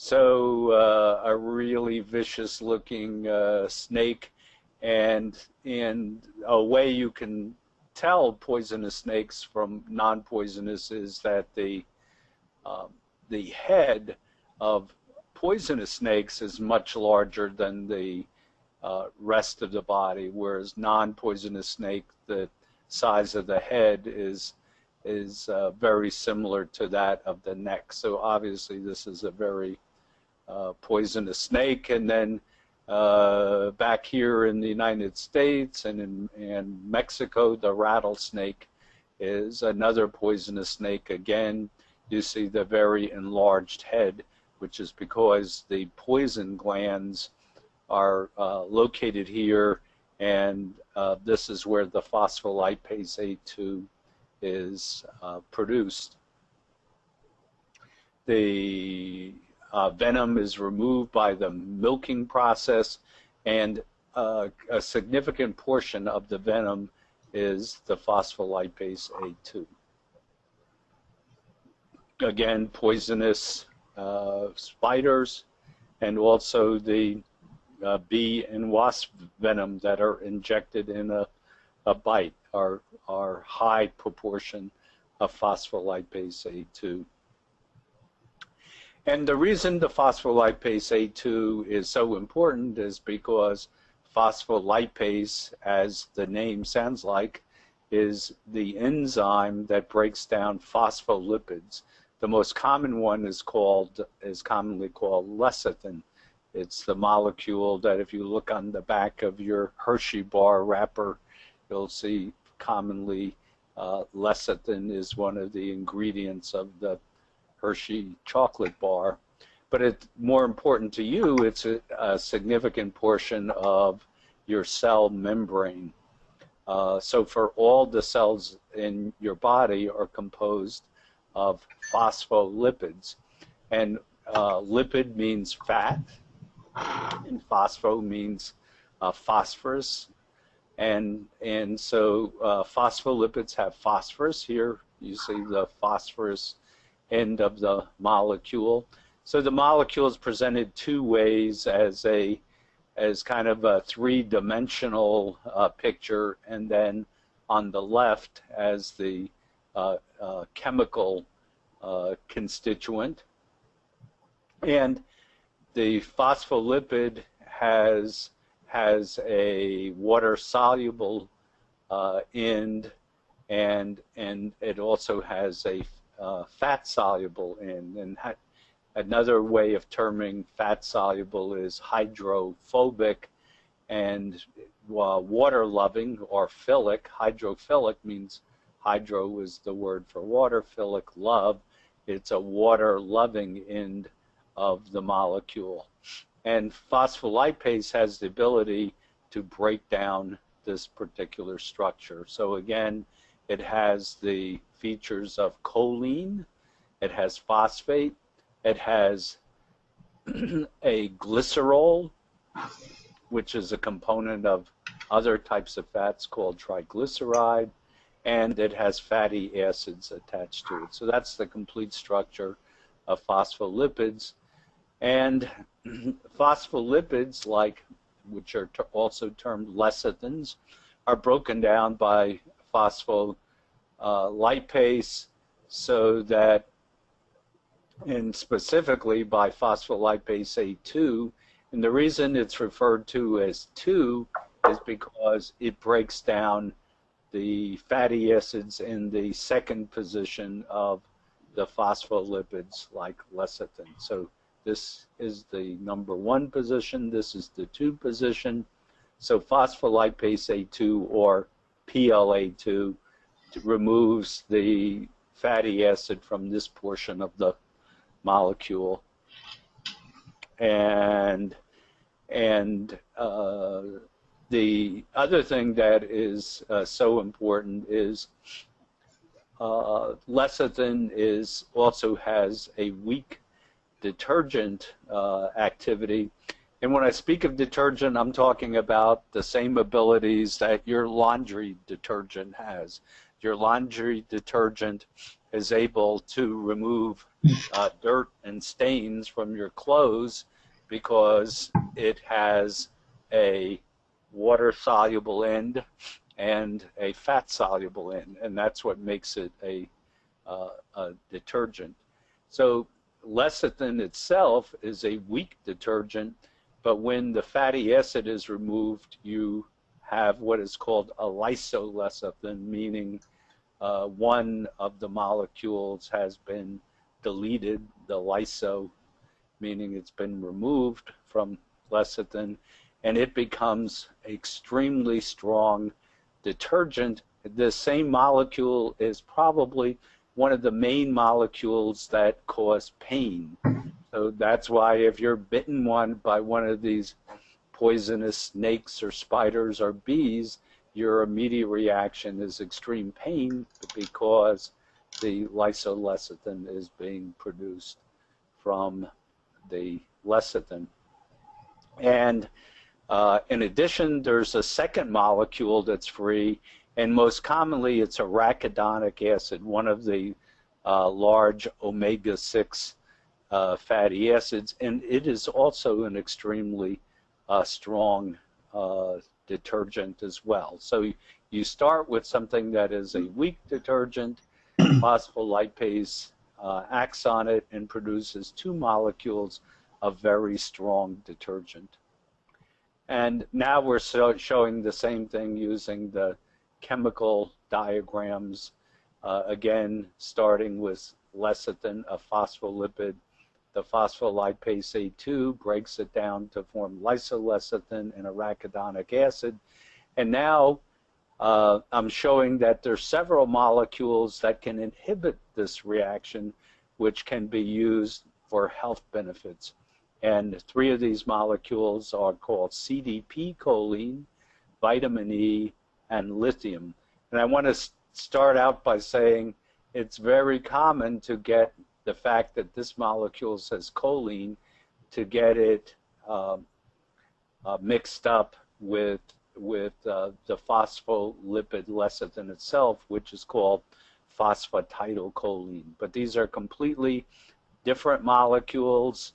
So a really vicious looking snake, and a way you can tell poisonous snakes from non-poisonous is that the head of poisonous snakes is much larger than the rest of the body, whereas non-poisonous snake, the size of the head is very similar to that of the neck. So obviously this is a very poisonous snake. And then back here in the United States and in Mexico, the rattlesnake is another poisonous snake. Again, you see the very enlarged head, which is because the poison glands are located here, and this is where the phospholipase A2 is produced. The venom is removed by the milking process, and a significant portion of the venom is the phospholipase A2. Again, poisonous spiders, and also the bee and wasp venom that are injected in a bite are high proportion of phospholipase A2. And the reason the phospholipase A2 is so important is because phospholipase, as the name sounds like, is the enzyme that breaks down phospholipids. The most common one is commonly called lecithin. It's the molecule that, if you look on the back of your Hershey bar wrapper, you'll see commonly lecithin is one of the ingredients of the Hershey chocolate bar. But it's more important to you, it's a significant portion of your cell membrane. So for all the cells in your body are composed of phospholipids. And lipid means fat, and phospho means phosphorus. And so phospholipids have phosphorus. Here you see the phosphorus end of the molecule. So the molecule is presented two ways, as kind of a three-dimensional picture, and then on the left as the chemical constituent. And the phospholipid has a water-soluble end, and it also has a fat-soluble end. And another way of terming fat-soluble is hydrophobic, and water-loving or philic. Hydrophilic means hydro is the word for water, philic, love. It's a water-loving end of the molecule. And phospholipase has the ability to break down this particular structure. So again, it has the features of choline, it has phosphate, it has a glycerol, which is a component of other types of fats called triglyceride, and it has fatty acids attached to it. So that's the complete structure of phospholipids. And phospholipids, which are also termed lecithins, are broken down by phospholipase, so that, and specifically by phospholipase A2, and the reason it's referred to as 2 is because it breaks down the fatty acids in the second position of the phospholipids, like lecithin. So this is the number 1 position, this is the 2 position. So phospholipase A2, or PLA2, removes the fatty acid from this portion of the molecule. And the other thing that is so important is lecithin also has a weak detergent activity. And when I speak of detergent, I'm talking about the same abilities that your laundry detergent has. Your laundry detergent is able to remove dirt and stains from your clothes because it has a water-soluble end and a fat-soluble end, and that's what makes it a detergent. So lecithin itself is a weak detergent, but when the fatty acid is removed, you have what is called a lysolecithin, meaning one of the molecules has been deleted, the lyso, meaning it's been removed from lecithin, and it becomes extremely strong detergent. The same molecule is probably one of the main molecules that cause pain. So that's why if you're bitten by one of these poisonous snakes or spiders or bees, your immediate reaction is extreme pain because the lysolecithin is being produced from the lecithin. And in addition, there's a second molecule that's free, and most commonly it's arachidonic acid, one of the large omega-6 fatty acids, and it is also an extremely strong detergent as well. So you start with something that is a weak detergent, phospholipase acts on it and produces two molecules of very strong detergent. And now we're showing the same thing using the chemical diagrams, again starting with lecithin, a phospholipid. The phospholipase A2 breaks it down to form lysolecithin and arachidonic acid. And now I'm showing that there's several molecules that can inhibit this reaction, which can be used for health benefits. And three of these molecules are called CDP choline, vitamin E, and lithium. And I want to start out by saying it's very common to get the fact that this molecule says choline, to get it mixed up with the phospholipid lecithin itself, which is called phosphatidylcholine. But these are completely different molecules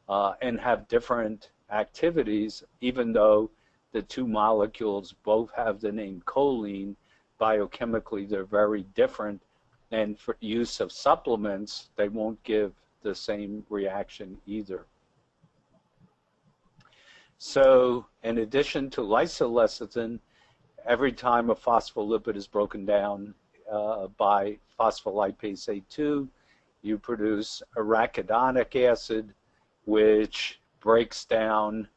and have different activities, even though the two molecules both have the name choline. Biochemically, they're very different, and for use of supplements, they won't give the same reaction either. So in addition to lysolecithin, every time a phospholipid is broken down by phospholipase A2, you produce arachidonic acid, which breaks down,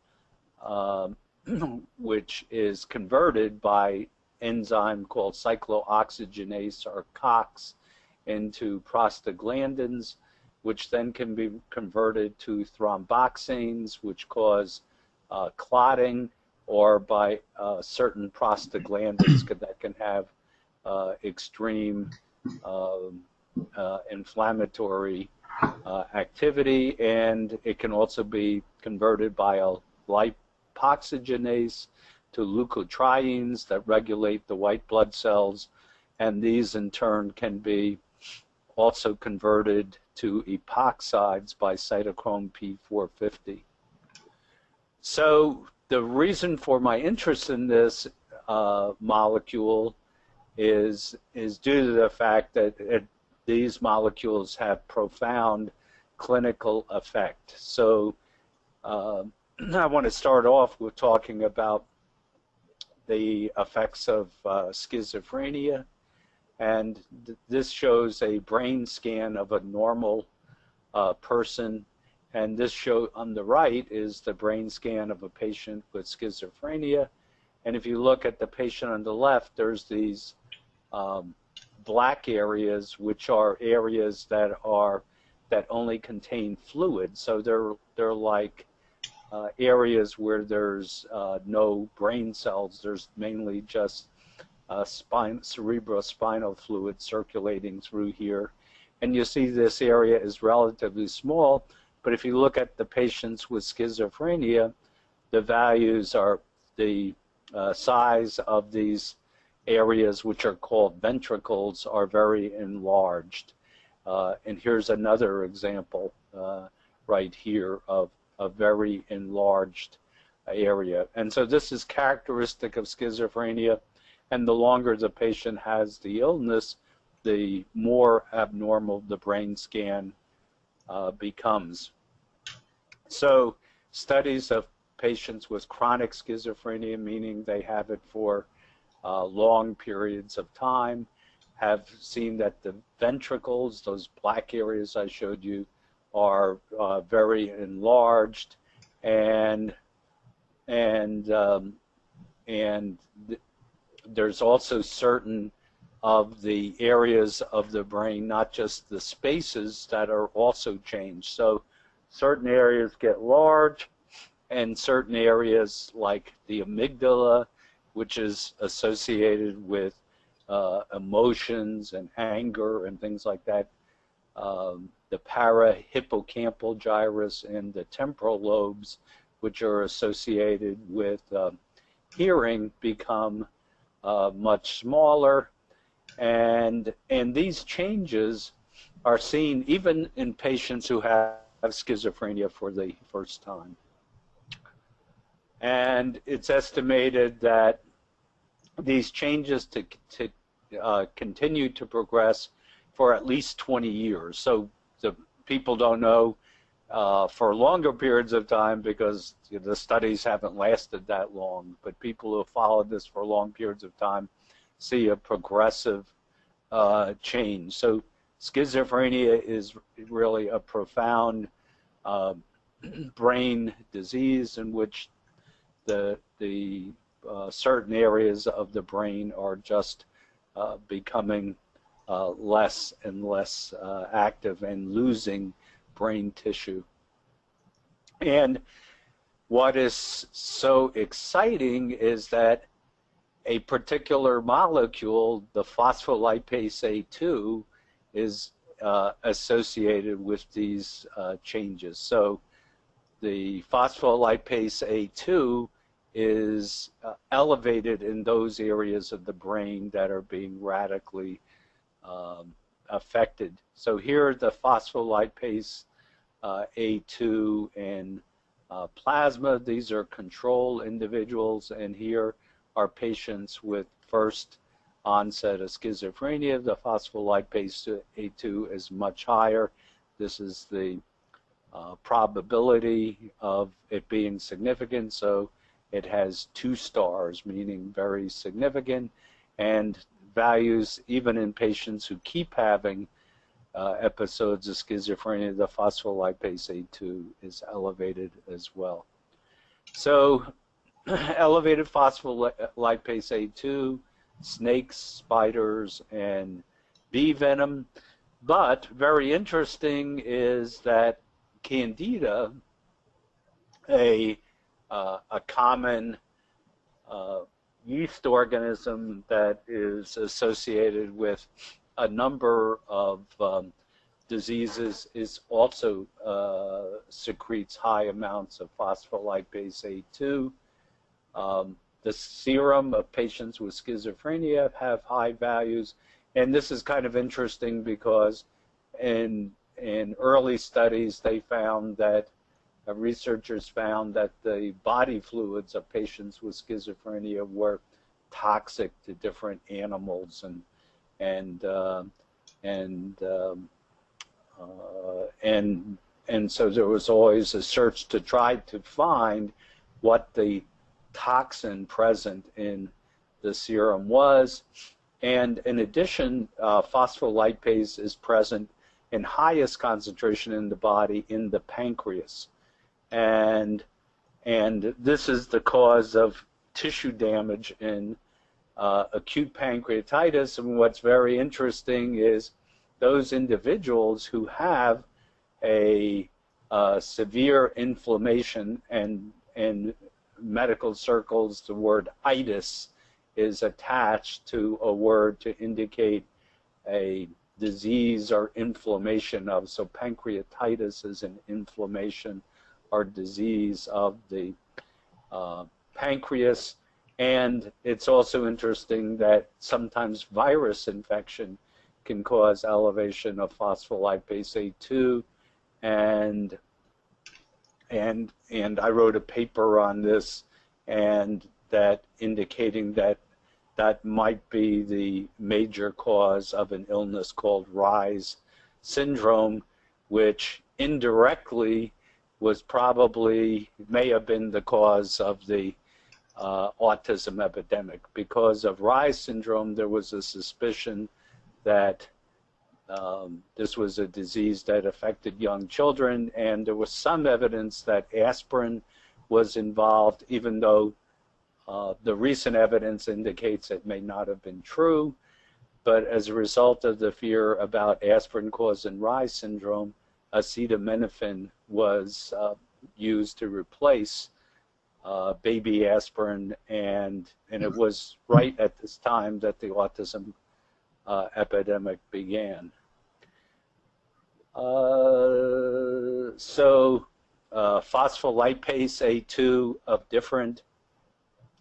which is converted by enzyme called cyclooxygenase, or COX, into prostaglandins, which then can be converted to thromboxanes, which cause clotting, or by certain prostaglandins that can have extreme inflammatory activity, and it can also be converted by a lipoxygenase to leukotrienes that regulate the white blood cells, and these in turn can be also converted to epoxides by cytochrome P450. So the reason for my interest in this molecule is due to the fact that these molecules have profound clinical effect. So I want to start off with talking about the effects of schizophrenia, and this shows a brain scan of a normal person, and this show on the right is the brain scan of a patient with schizophrenia. And if you look at the patient on the left, there's these black areas, which are areas that only contain fluid. So they're like areas where there's no brain cells. There's mainly just cerebrospinal fluid circulating through here. And you see this area is relatively small, but if you look at the patients with schizophrenia, the values are the size of these areas, which are called ventricles, are very enlarged. And here's another example right here of a very enlarged area. And so this is characteristic of schizophrenia, and the longer the patient has the illness, the more abnormal the brain scan becomes. So studies of patients with chronic schizophrenia, meaning they have it for long periods of time, have seen that the ventricles, those black areas I showed you, are very enlarged, and there's also certain of the areas of the brain, not just the spaces, that are also changed. So certain areas get large, and certain areas like the amygdala, which is associated with emotions and anger and things like that, the parahippocampal gyrus and the temporal lobes, which are associated with hearing, become much smaller, and these changes are seen even in patients who have schizophrenia for the first time. And it's estimated that these changes continue to progress for at least 20 years. So the people don't know for longer periods of time, because the studies haven't lasted that long, but people who have followed this for long periods of time see a progressive change. So schizophrenia is really a profound brain disease in which the certain areas of the brain are just becoming less and less active and losing brain tissue. And what is so exciting is that a particular molecule, the phospholipase A2, is associated with these changes. So the phospholipase A2 is elevated in those areas of the brain that are being radically affected. So here the phospholipase A2 in plasma, these are control individuals, and here are patients with first onset of schizophrenia. The phospholipase A2 is much higher. This is the probability of it being significant, so it has 2 stars, meaning very significant, and values even in patients who keep having episodes of schizophrenia, the phospholipase A2 is elevated as well. So elevated phospholipase A2, snakes, spiders, and bee venom. But very interesting is that Candida, a common yeast organism that is associated with a number of diseases, is also secretes high amounts of phospholipase A2. The serum of patients with schizophrenia have high values, and this is kind of interesting because in early studies they found that researchers found that the body fluids of patients with schizophrenia were toxic to different animals, and so there was always a search to try to find what the toxin present in the serum was. And in addition, phospholipase is present in highest concentration in the body in the pancreas. And this is the cause of tissue damage in acute pancreatitis. And what's very interesting is those individuals who have a severe inflammation, and in medical circles the word itis is attached to a word to indicate a disease or inflammation of, so pancreatitis is an inflammation or disease of the pancreas. And it's also interesting that sometimes virus infection can cause elevation of phospholipase A2, and I wrote a paper on this, and that indicating that that might be the major cause of an illness called Reye's syndrome, which indirectly was probably, may have been the cause of the autism epidemic. Because of Reye's syndrome, there was a suspicion that this was a disease that affected young children, and there was some evidence that aspirin was involved, even though the recent evidence indicates it may not have been true. But as a result of the fear about aspirin causing Reye's syndrome, acetaminophen was used to replace baby aspirin, and it was right at this time that the autism epidemic began. Phospholipase A2 of different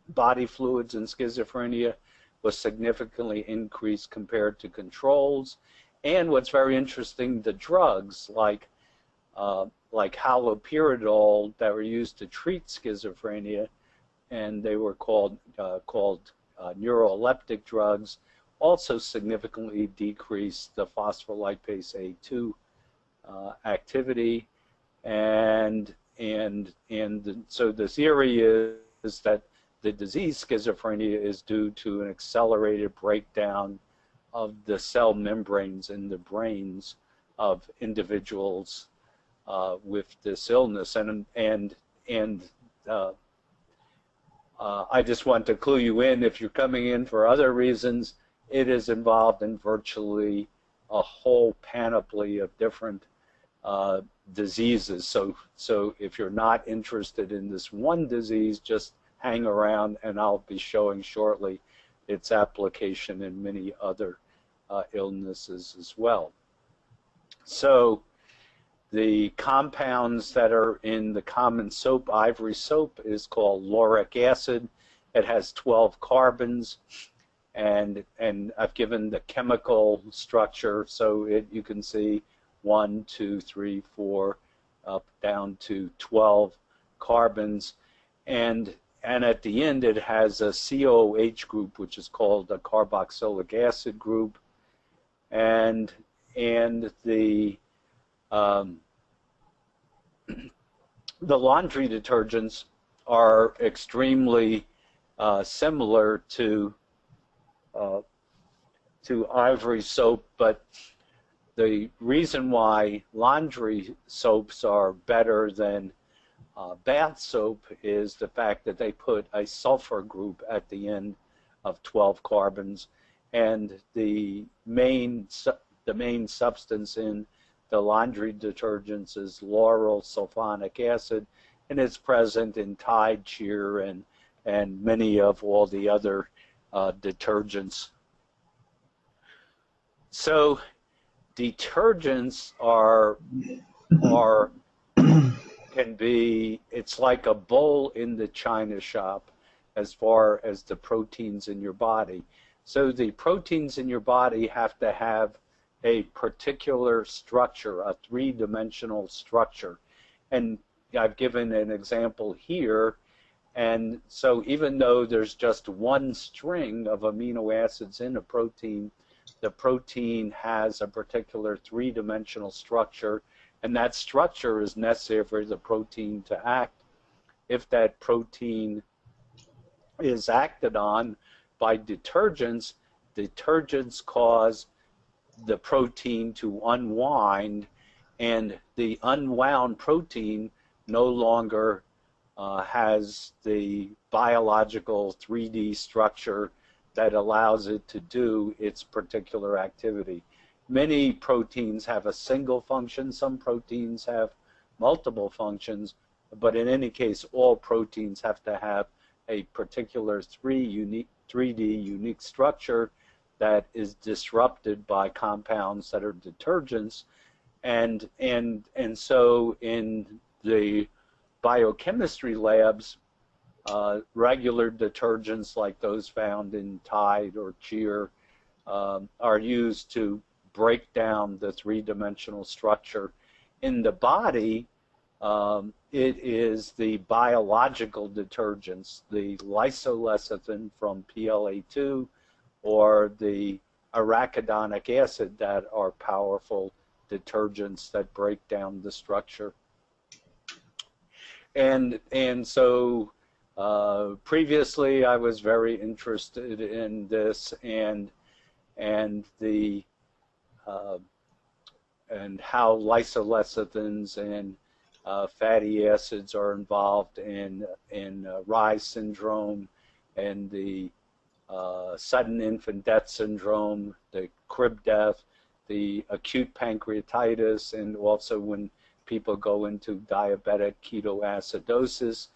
body fluids in schizophrenia was significantly increased compared to controls. And what's very interesting, the drugs like haloperidol that were used to treat schizophrenia, and they were called neuroleptic drugs, also significantly decreased the phospholipase A2 activity, and so the theory is that the disease schizophrenia is due to an accelerated breakdown of the cell membranes in the brains of individuals with this illness, and I just want to clue you in, if you're coming in for other reasons, it is involved in virtually a whole panoply of different diseases. So if you're not interested in this one disease, just hang around, and I'll be showing shortly its application in many other illnesses as well. So the compounds that are in the common soap, ivory soap, is called lauric acid. It has 12 carbons, and I've given the chemical structure, so you can see 1, 2, 3, 4, up down to 12 carbons, and at the end it has a COOH group, which is called a carboxylic acid group, and the laundry detergents are extremely similar to ivory soap, but the reason why laundry soaps are better than bath soap is the fact that they put a sulfur group at the end of 12 carbons, and the main substance in the laundry detergents is lauryl sulfonic acid, and it's present in Tide, Cheer, and many of all the other detergents. So detergents can be, it's like a bowl in the china shop as far as the proteins in your body. So the proteins in your body have to have a particular structure, a three-dimensional structure. And I've given an example here. And so even though there's just one string of amino acids in a protein, the protein has a particular three-dimensional structure, and that structure is necessary for the protein to act. If that protein is acted on by detergents, detergents cause the protein to unwind, and the unwound protein no longer has the biological 3D structure that allows it to do its particular activity. Many proteins have a single function, some proteins have multiple functions, but in any case, all proteins have to have a particular 3D unique structure that is disrupted by compounds that are detergents. And so in the biochemistry labs, regular detergents like those found in Tide or Cheer are used to break down the three-dimensional structure. In the body, it is the biological detergents, the lysolecithin from PLA2 or the arachidonic acid that are powerful detergents that break down the structure. And so previously I was very interested in this and how lysolecithins and fatty acids are involved in Reye syndrome and the sudden infant death syndrome, the crib death, the acute pancreatitis, and also when people go into diabetic ketoacidosis.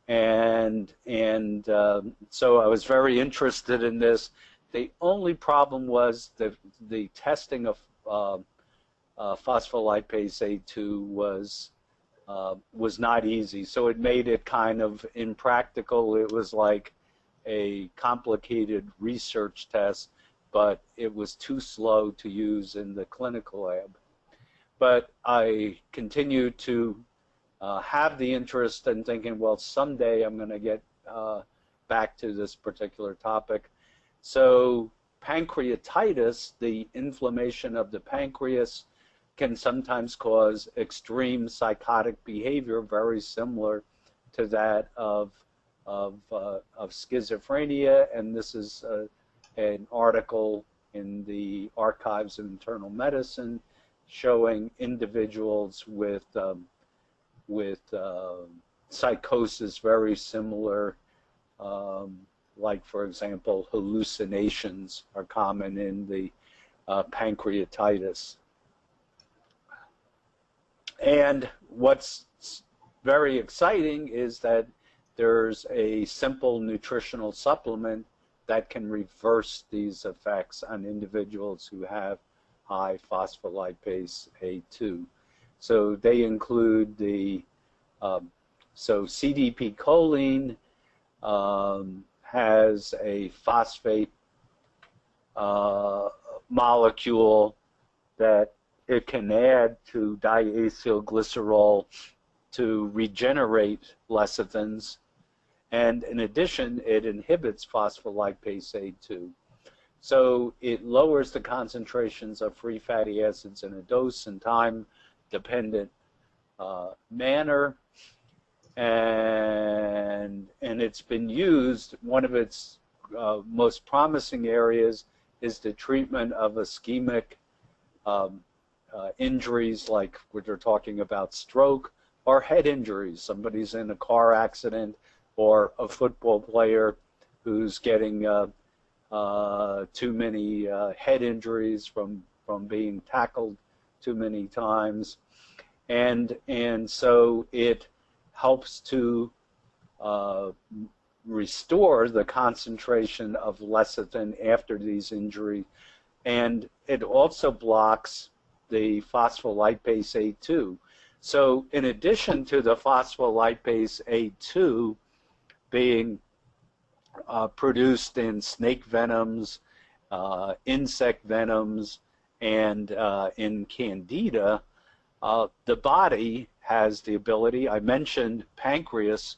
And so I was very interested in this. The only problem was the testing of phospholipase A2 was not easy. So it made it kind of impractical. It was like a complicated research test, but it was too slow to use in the clinical lab. But I continued to have the interest in thinking, well, someday I'm going to get back to this particular topic. So pancreatitis, the inflammation of the pancreas, can sometimes cause extreme psychotic behavior, very similar to that of schizophrenia. And this is an article in the Archives of Internal Medicine showing individuals with psychosis very similar, like, for example, hallucinations are common in the pancreatitis. And what's very exciting is that there's a simple nutritional supplement that can reverse these effects on individuals who have high phospholipase A2. So they include the, so CDP choline has a phosphate molecule that it can add to diacylglycerol to regenerate lecithins, and in addition, it inhibits phospholipase A2. So it lowers the concentrations of free fatty acids in a dose and time-dependent manner, and it's been used. One of its most promising areas is the treatment of ischemic injuries, like we're talking about stroke, or head injuries. Somebody's in a car accident, or a football player who's getting too many head injuries from being tackled too many times, and so it helps to restore the concentration of lecithin after these injuries, and it also blocks the phospholipase A2. So in addition to the phospholipase A2 being produced in snake venoms, insect venoms, and in candida, the body has the ability, I mentioned pancreas,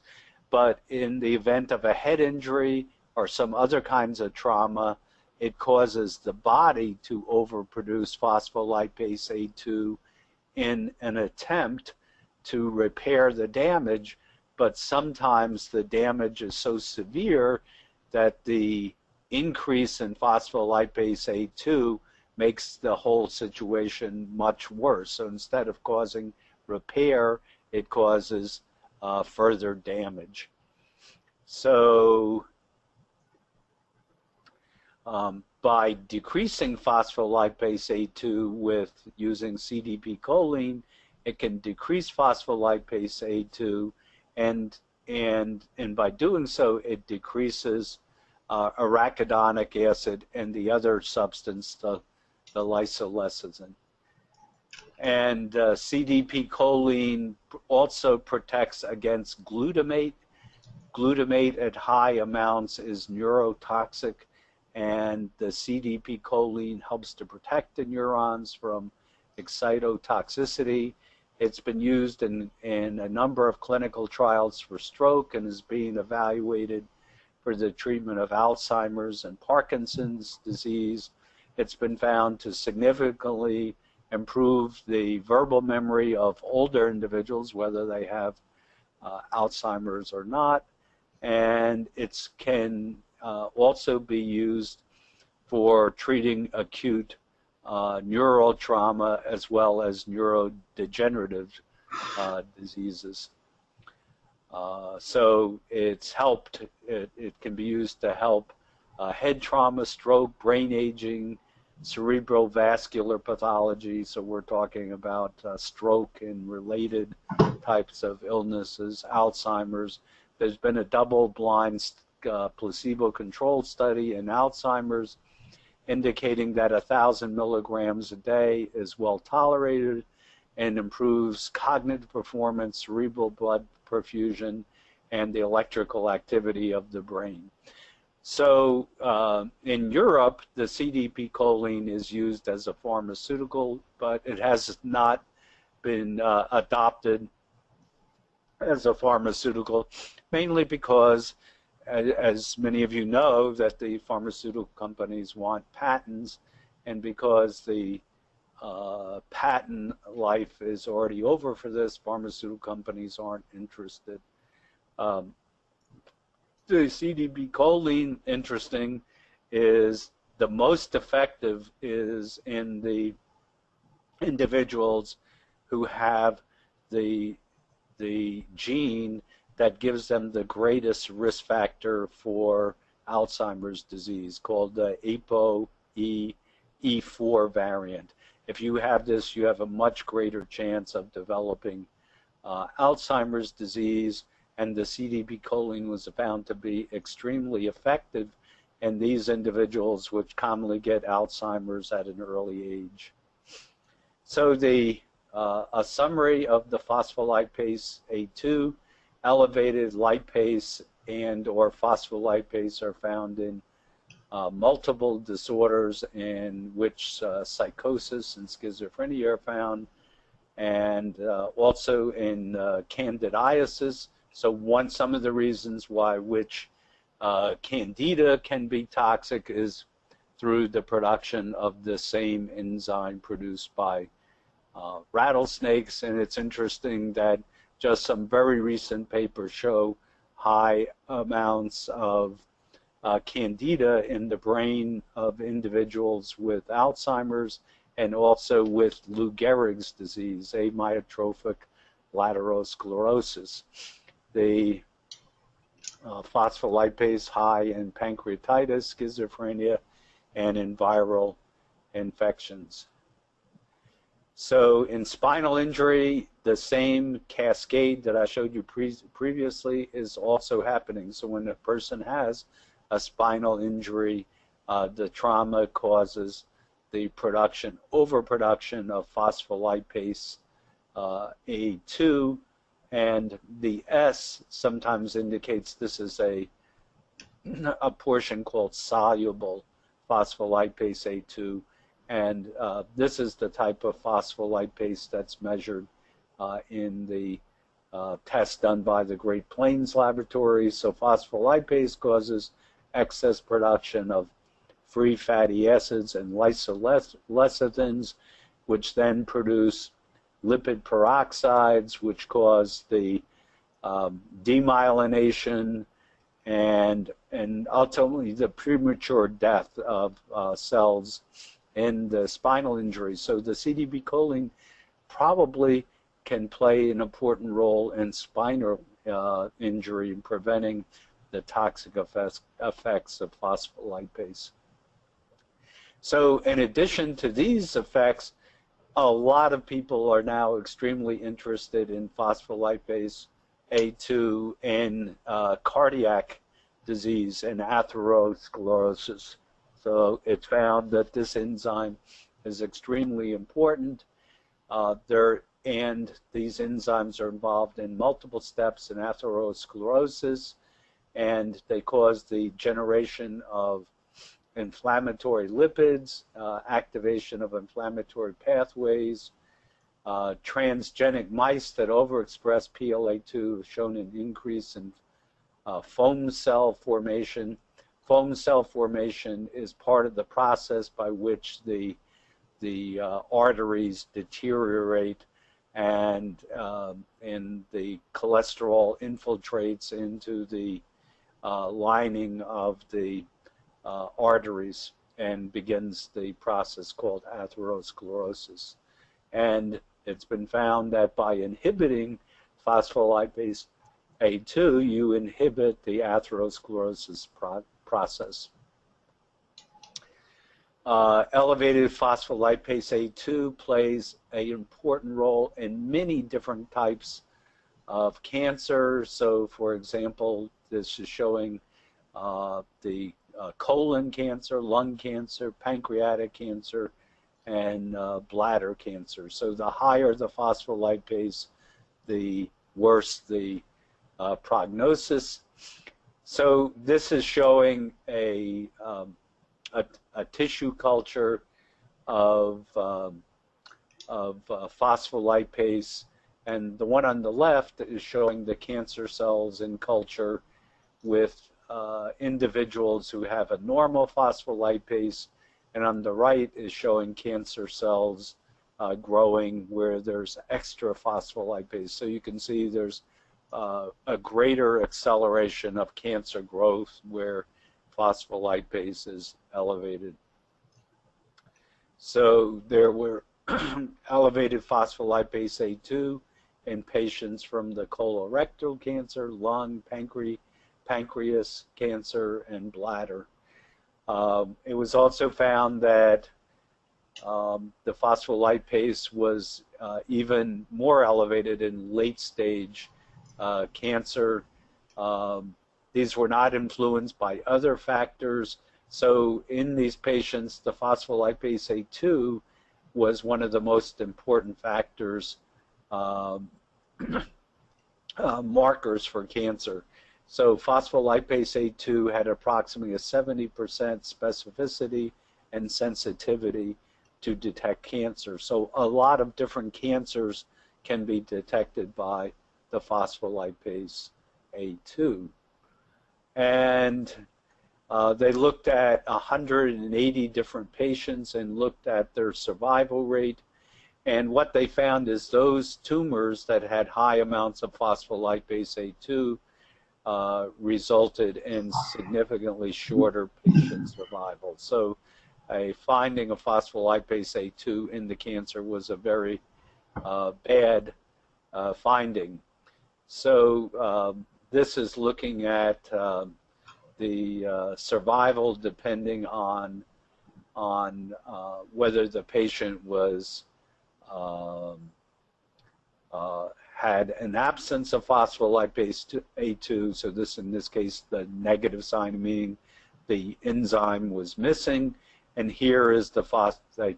but in the event of a head injury or some other kinds of trauma, it causes the body to overproduce phospholipase A2 in an attempt to repair the damage, but sometimes the damage is so severe that the increase in phospholipase A2 makes the whole situation much worse. So instead of causing repair, it causes further damage. So by decreasing phospholipase A2 with using CDP choline, it can decrease phospholipase A2, and by doing so, it decreases arachidonic acid and the other substance, the lysolecithin. And CDP choline also protects against glutamate. Glutamate at high amounts is neurotoxic and the CDP choline helps to protect the neurons from excitotoxicity. It's been used in a number of clinical trials for stroke and is being evaluated for the treatment of Alzheimer's and Parkinson's disease. It's been found to significantly improve the verbal memory of older individuals, whether they have Alzheimer's or not, and it can also be used for treating acute neural trauma as well as neurodegenerative diseases. So it's helped, it can be used to help head trauma, stroke, brain aging, cerebral vascular pathology. So we're talking about stroke and related types of illnesses, Alzheimer's. There's been a double-blind placebo-controlled study in Alzheimer's indicating that 1,000 milligrams a day is well tolerated and improves cognitive performance, cerebral blood perfusion, and the electrical activity of the brain. So in Europe, the CDP choline is used as a pharmaceutical, but it has not been adopted as a pharmaceutical, mainly because, as many of you know, that the pharmaceutical companies want patents, and because the patent life is already over for this, pharmaceutical companies aren't interested. The CDP choline, interesting, is the most effective is in the individuals who have the gene that gives them the greatest risk factor for Alzheimer's disease, called the ApoE4 variant. If you have this, you have a much greater chance of developing Alzheimer's disease, and the CDP choline was found to be extremely effective in these individuals which commonly get Alzheimer's at an early age. So a summary of the phospholipase A2, elevated lipase and or phospholipase are found in multiple disorders in which psychosis and schizophrenia are found, and also in candidiasis. So some of the reasons why candida can be toxic is through the production of the same enzyme produced by rattlesnakes. And it's interesting that just some very recent papers show high amounts of candida in the brain of individuals with Alzheimer's and also with Lou Gehrig's disease, amyotrophic lateral sclerosis. The phospholipase high in pancreatitis, schizophrenia, and in viral infections. So in spinal injury, the same cascade that I showed you previously is also happening. So when a person has a spinal injury, the trauma causes the overproduction of phospholipase A2, and the S sometimes indicates this is a portion called soluble phospholipase A2, and this is the type of phospholipase that's measured in the test done by the Great Plains Laboratory. So phospholipase causes excess production of free fatty acids and lysolecithins, which then produce lipid peroxides, which cause the demyelination and ultimately the premature death of cells in the spinal injury. So the CDP choline probably can play an important role in spinal injury in preventing the toxic effects of phospholipase. So in addition to these effects, a lot of people are now extremely interested in phospholipase A2 in cardiac disease and atherosclerosis. So it's found that this enzyme is extremely important. And these enzymes are involved in multiple steps in atherosclerosis, and they cause the generation of inflammatory lipids, activation of inflammatory pathways, transgenic mice that overexpress PLA2 have shown an increase in foam cell formation. Foam cell formation is part of the process by which the arteries deteriorate and the cholesterol infiltrates into the lining of the arteries and begins the process called atherosclerosis. And it's been found that by inhibiting phospholipase A2, you inhibit the atherosclerosis process. Elevated phospholipase A2 plays an important role in many different types of cancer. So, for example, this is showing the colon cancer, lung cancer, pancreatic cancer, and bladder cancer. So the higher the phospholipase, the worse the prognosis. So this is showing a tissue culture of phospholipase, and the one on the left is showing the cancer cells in culture with individuals who have a normal phospholipase, and on the right is showing cancer cells growing where there's extra phospholipase. So you can see there's a greater acceleration of cancer growth where phospholipase is elevated. So there were elevated phospholipase A2 in patients from the colorectal cancer, lung, pancreas cancer, and bladder. It was also found that the phospholipase was even more elevated in late-stage cancer. These were not influenced by other factors. So in these patients, the phospholipase A2 was one of the most important factors, markers for cancer. So phospholipase A2 had approximately a 70% specificity and sensitivity to detect cancer. So a lot of different cancers can be detected by the phospholipase A2. And they looked at 180 different patients and looked at their survival rate. And what they found is those tumors that had high amounts of phospholipase A2 resulted in significantly shorter patient survival. So a finding of phospholipase A2 in the cancer was a very bad finding. So this is looking at the survival depending on whether the patient was had an absence of phospholipase A2, so this in this case the negative sign meaning the enzyme was missing, and here is the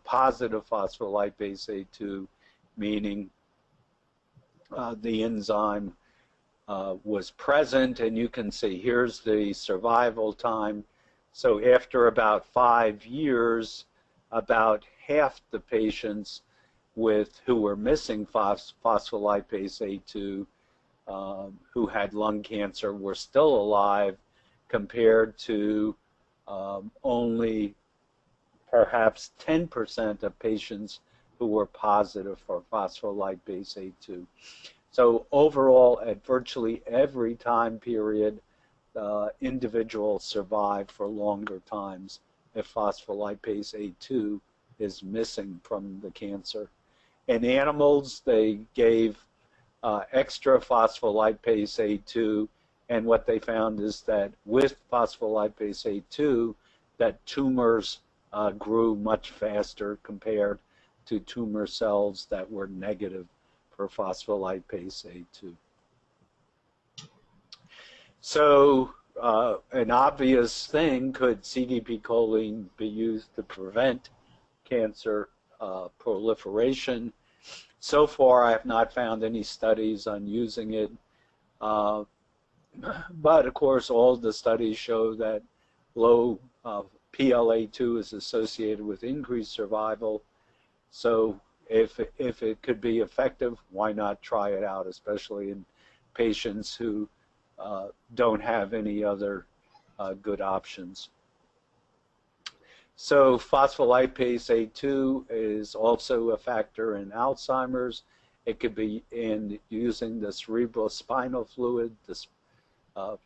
positive phospholipase A2 meaning the enzyme was present, and you can see here's the survival time. So after about 5 years, about half the patients who were missing phospholipase A2 who had lung cancer were still alive, compared to only perhaps 10% of patients who were positive for phospholipase A2. So overall, at virtually every time period, individuals survive for longer times if phospholipase A2 is missing from the cancer. In animals, they gave extra phospholipase A2, and what they found is that with phospholipase A2, that tumors grew much faster compared to tumor cells that were negative for phospholipase A2. So an obvious thing, could CDP choline be used to prevent cancer proliferation? So far I have not found any studies on using it, but of course all the studies show that low PLA2 is associated with increased survival. So if it could be effective, why not try it out, especially in patients who don't have any other good options. So phospholipase A2 is also a factor in Alzheimer's. It could be in using the cerebrospinal fluid,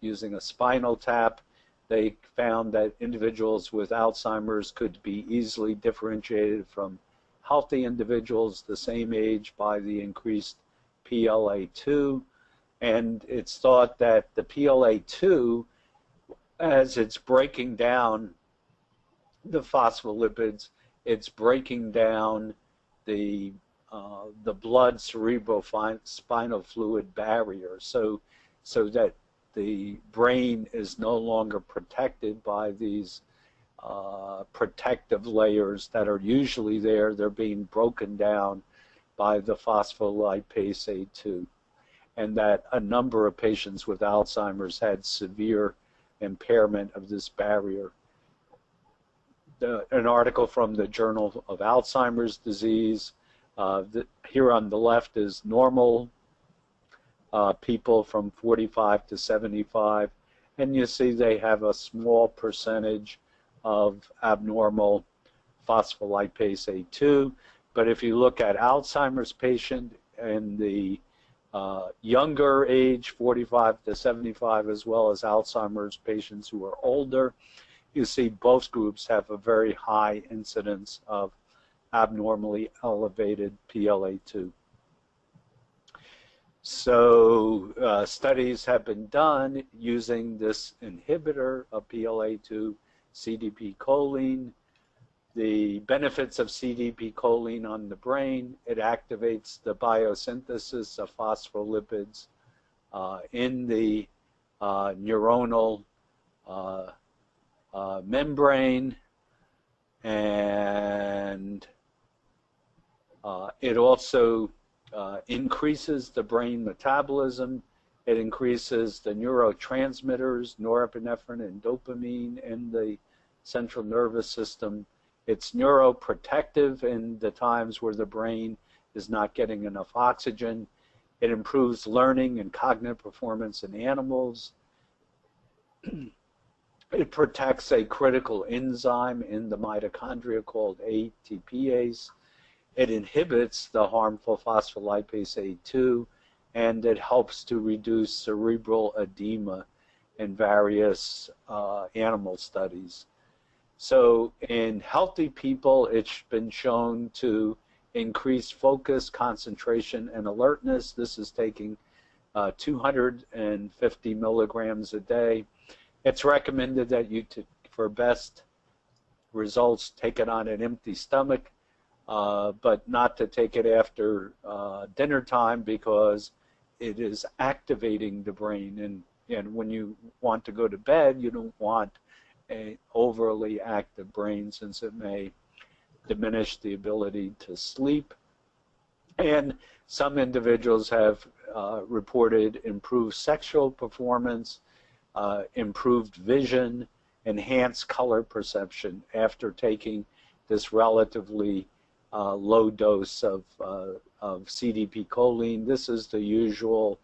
using a spinal tap. They found that individuals with Alzheimer's could be easily differentiated from healthy individuals the same age by the increased PLA2. And it's thought that the PLA2, as it's breaking down the phospholipids, it's breaking down the blood cerebrospinal fluid barrier, so that the brain is no longer protected by these protective layers that are usually there. They're being broken down by the phospholipase A2, and that a number of patients with Alzheimer's had severe impairment of this barrier. An article from the Journal of Alzheimer's Disease. Here on the left is normal people from 45 to 75, and you see they have a small percentage of abnormal phospholipase A2. But if you look at Alzheimer's patient and the younger age, 45 to 75, as well as Alzheimer's patients who are older, you see both groups have a very high incidence of abnormally elevated PLA2. So studies have been done using this inhibitor of PLA2, CDP choline. The benefits of CDP choline on the brain: it activates the biosynthesis of phospholipids in the neuronal membrane, and it also increases the brain metabolism. It increases the neurotransmitters, norepinephrine and dopamine, in the central nervous system. It's neuroprotective in the times where the brain is not getting enough oxygen. It improves learning and cognitive performance in animals. It protects a critical enzyme in the mitochondria called ATPase. It inhibits the harmful phospholipase A2, and it helps to reduce cerebral edema in various animal studies. So in healthy people, it's been shown to increase focus, concentration, and alertness. This is taking 250 milligrams a day. It's recommended that you, for best results, take it on an empty stomach, but not to take it after dinner time, because it is activating the brain. And when you want to go to bed, you don't want an overly active brain, since it may diminish the ability to sleep. And some individuals have reported improved sexual performance, improved vision, enhanced color perception after taking this relatively low dose of CDP choline. This is the usual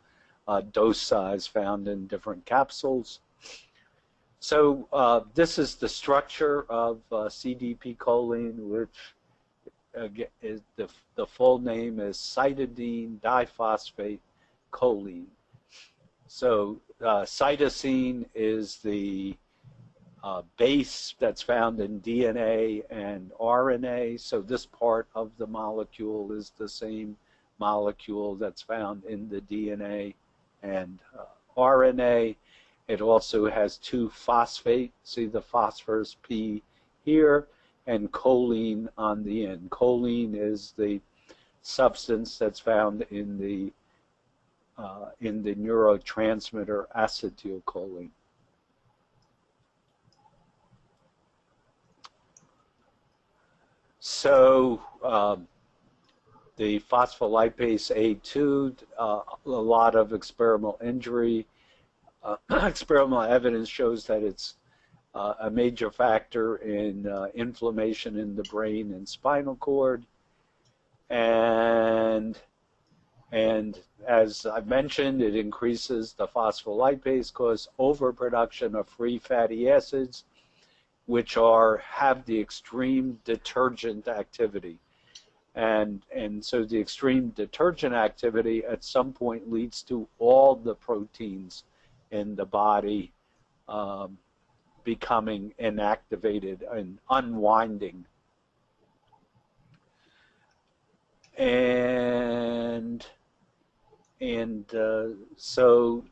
dose size found in different capsules. So this is the structure of CDP choline, which is the full name is cytidine diphosphate choline. So cytosine is the base that's found in DNA and RNA. So this part of the molecule is the same molecule that's found in the DNA and RNA. It also has two phosphate, see the phosphorus P here, and choline on the end. Choline is the substance that's found in the neurotransmitter acetylcholine. So the phospholipase A2, a lot of experimental evidence shows that it's a major factor in inflammation in the brain and spinal cord. And as I mentioned, it increases the phospholipase, cause overproduction of free fatty acids, which have the extreme detergent activity. And so the extreme detergent activity at some point leads to all the proteins in the body becoming inactivated and unwinding. So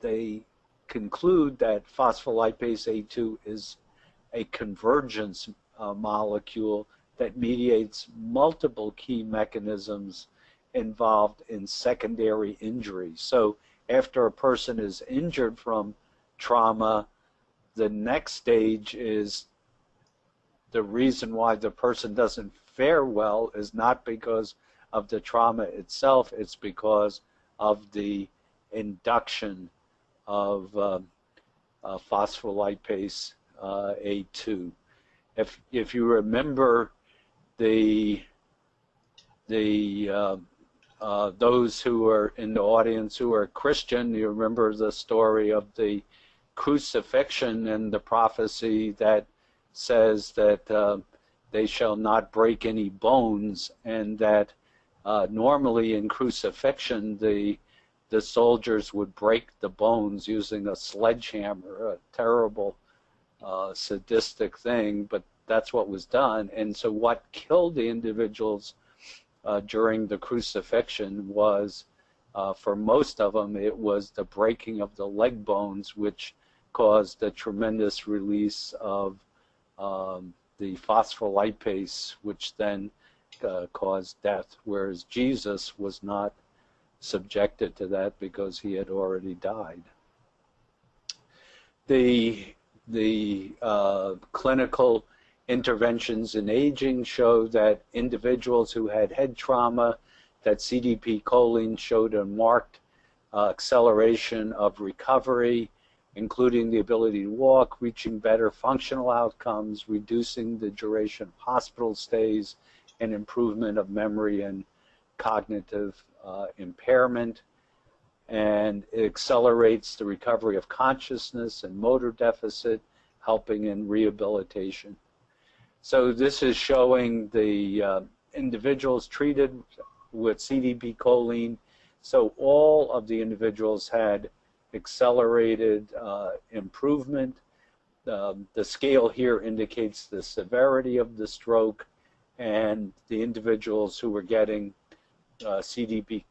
they conclude that phospholipase A2 is a convergence molecule that mediates multiple key mechanisms involved in secondary injury. So after a person is injured from trauma, the next stage is the reason why the person doesn't fare well is not because of the trauma itself, it's because of the induction of phospholipase A2. If you remember those who are in the audience who are Christian, you remember the story of the crucifixion and the prophecy that says that they shall not break any bones, and that normally in crucifixion the soldiers would break the bones using a sledgehammer, a terrible sadistic thing, but that's what was done. And so what killed the individuals during the crucifixion was, for most of them, it was the breaking of the leg bones, which caused a tremendous release of the phospholipase, which then caused death, whereas Jesus was not subjected to that because he had already died. The clinical interventions in aging show that individuals who had head trauma, that CDP choline showed a marked acceleration of recovery, including the ability to walk, reaching better functional outcomes, reducing the duration of hospital stays, and improvement of memory and cognitive impairment. And it accelerates the recovery of consciousness and motor deficit, helping in rehabilitation. So this is showing the individuals treated with CDP choline. So all of the individuals had accelerated improvement. The scale here indicates the severity of the stroke, and the individuals who were getting CDP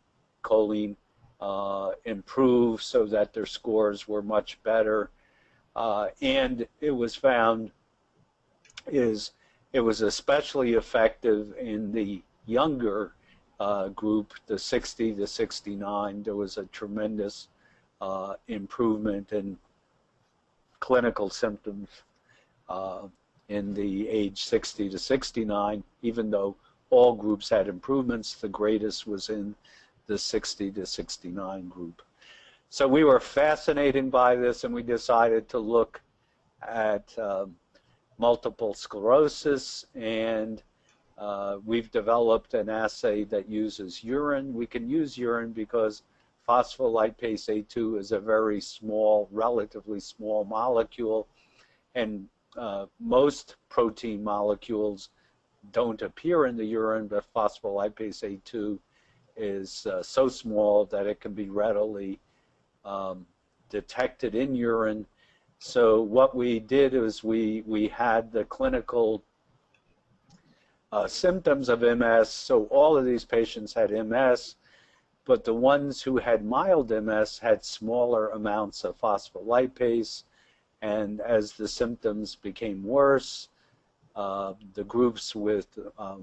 choline improved so that their scores were much better. And it was found it was especially effective in the younger group, the 60 to 69. There was a tremendous improvement in clinical symptoms in the age 60 to 69, even though all groups had improvements. The greatest was in the 60 to 69 group. So we were fascinated by this, and we decided to look at multiple sclerosis, and we've developed an assay that uses urine. We can use urine because phospholipase A2 is a very small, relatively small molecule, and most protein molecules don't appear in the urine, but phospholipase A2 is so small that it can be readily detected in urine. So what we did is we had the clinical symptoms of MS. So all of these patients had MS, but the ones who had mild MS had smaller amounts of phospholipase. And as the symptoms became worse, the groups with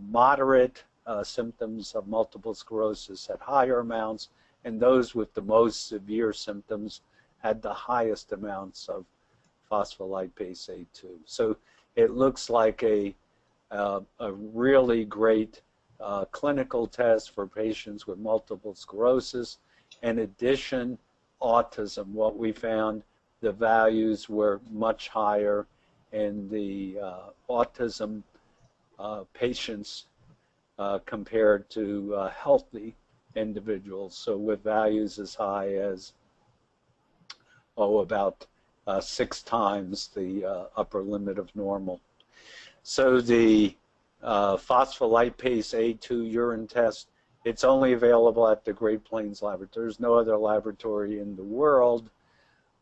moderate symptoms of multiple sclerosis had higher amounts, and those with the most severe symptoms had the highest amounts of phospholipase A2. So it looks like a really great clinical test for patients with multiple sclerosis. In addition, autism. What we found the values were much higher in the autism patients compared to healthy individuals. So with values as high as, about 6 times the upper limit of normal. So the phospholipase A2 urine test, it's only available at the Great Plains Laboratory. There's no other laboratory in the world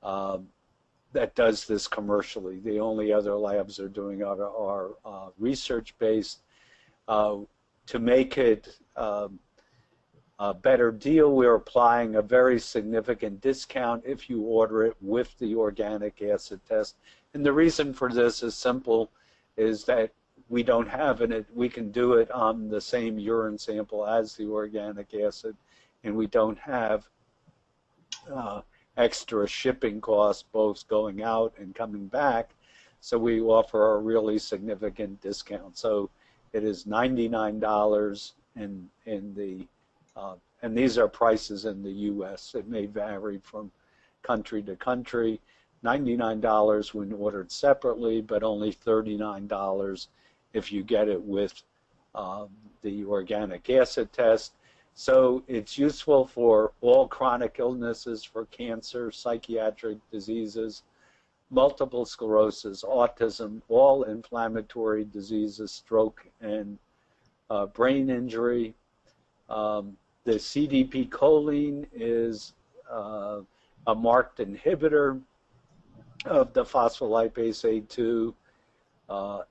that does this commercially. The only other labs are doing are research-based. To make it a better deal, we're applying a very significant discount if you order it with the organic acid test. And the reason for this is simple, is that we don't have it. We can do it on the same urine sample as the organic acid, and we don't have extra shipping costs both going out and coming back. So we offer a really significant discount. So it is $99 in the and these are prices in the U.S. It may vary from country to country. $99 when ordered separately, but only $39 if you get it with the organic acid test. So it's useful for all chronic illnesses, for cancer, psychiatric diseases, multiple sclerosis, autism, all inflammatory diseases, stroke, and brain injury. The CDP choline is a marked inhibitor of the phospholipase A2,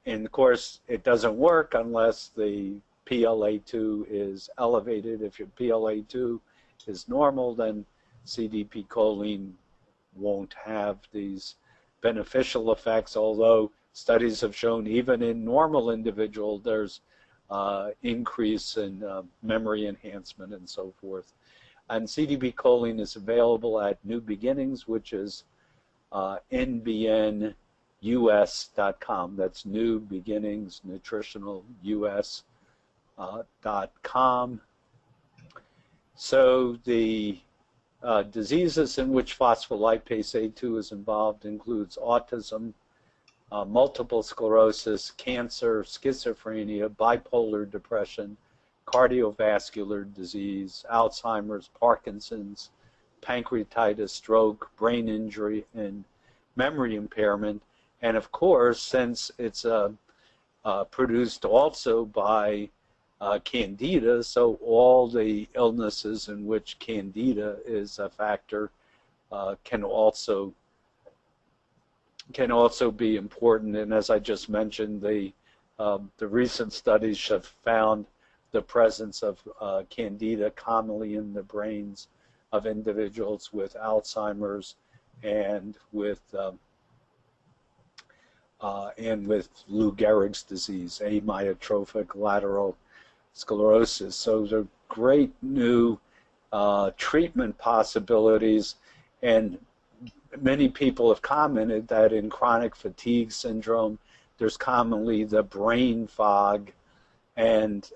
and of course it doesn't work unless the PLA2 is elevated. If your PLA2 is normal, then CDP choline won't have these beneficial effects, although studies have shown even in normal individuals there's increase in memory enhancement and so forth. And CDP choline is available at New Beginnings, which is nbnus.com. That's New Beginnings Nutritional US.com. So the diseases in which phospholipase A2 is involved includes autism, multiple sclerosis, cancer, schizophrenia, bipolar depression, cardiovascular disease, Alzheimer's, Parkinson's, pancreatitis, stroke, brain injury, and memory impairment. And of course, since it's produced also by Candida, so all the illnesses in which Candida is a factor can also be important. And as I just mentioned, the recent studies have found the presence of Candida commonly in the brains of individuals with Alzheimer's and with Lou Gehrig's disease, amyotrophic lateral sclerosis. So there are great new treatment possibilities, and many people have commented that in chronic fatigue syndrome, there's commonly the brain fog, and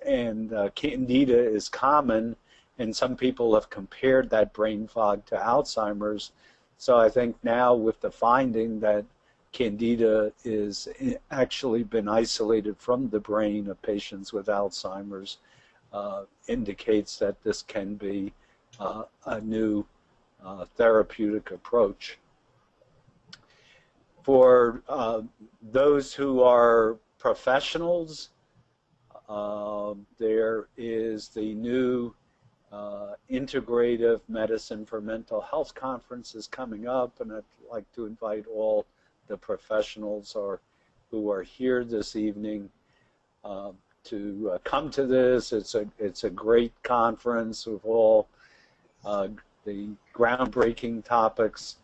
Candida is common, and some people have compared that brain fog to Alzheimer's. So I think now with the finding that Candida is actually been isolated from the brain of patients with Alzheimer's indicates that this can be a new therapeutic approach. For those who are professionals, there is the new Integrative Medicine for Mental Health Conference is coming up, and I'd like to invite all the professionals who are here this evening to come to this. It's a great conference with all the groundbreaking topics.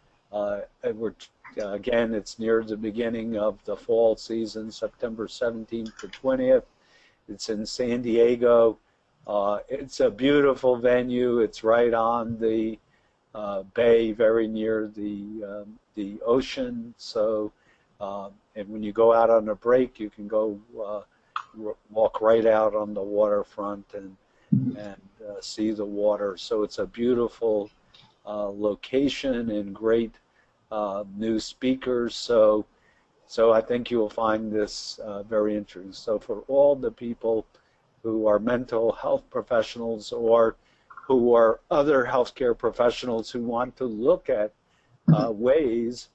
Again, it's near the beginning of the fall season, September 17th to 20th. It's in San Diego. It's a beautiful venue. It's right on the bay, very near the ocean. So, and when you go out on a break, you can go walk right out on the waterfront and see the water. So it's a beautiful location and great new speakers. So I think you will find this very interesting. So for all the people who are mental health professionals or who are other healthcare professionals who want to look at ways